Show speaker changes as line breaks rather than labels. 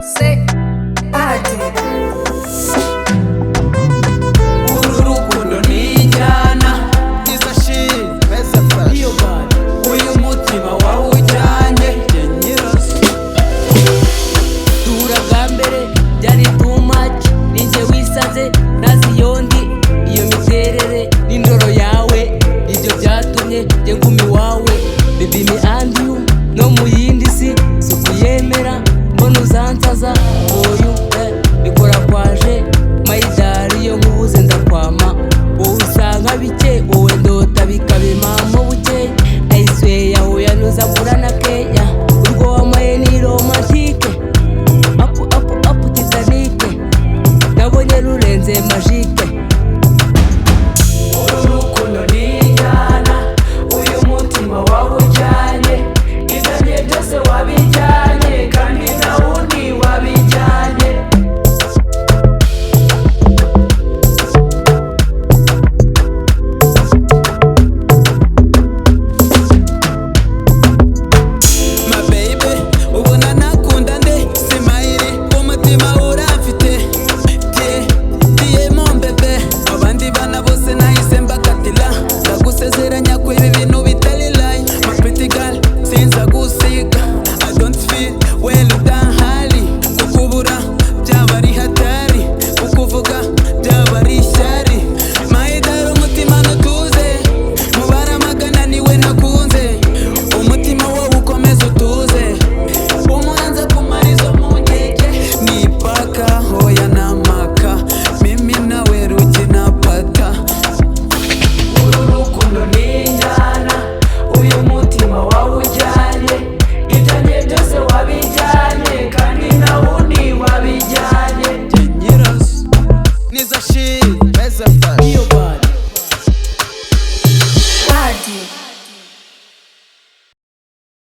Say ade
uru rukundo nijyana iza shit beza fresh iyo bad uyu mutima wawujyanye nyirazo
turaga mbere byari too much ninjye wisaze nazi yondi iyo miterere n'indoro yawe nibyo byatumye njye ngumi wawe baby me and you no mu yindi si kuyemera mbona uzansaza oyu bikora kwaje mayidari yo nkubuze ndakwama wowe usanga bike wowe ndota bikabimamo buke ayiswe yawe yanuza murana keya urwo wamaye ni romantike apu titanike nabonye rurenze majike
uru rukundo nijyana uyu mutima wawujyanye ibyanjye byose wabijyanye kandi nta wundi wabijyanye my baby ubona nakunda nde simayire umutima urafite tie mon bebe abandi bana bose nahise mbakatira ndagusezeranya ko ibi bintu bitari lie my pretty girl sinza gusiga I don't feel well udahari kukubura byaba ari hatari kukuvuga byaba ari ishyari mahidara umutima ntutuze mubara magana niwe nakunze umutima wowe ukomeza utuze umuhanza kumarizo mu nkeke ni paka hoya na maka mimi nawe rugi na pata uru rukundo nijyana uyu mutima wawujyanye ibyanjye byose wabijyanye kandi nta wundi wabijyanye nyirazo niza shit beza fresh
iyo bad
ade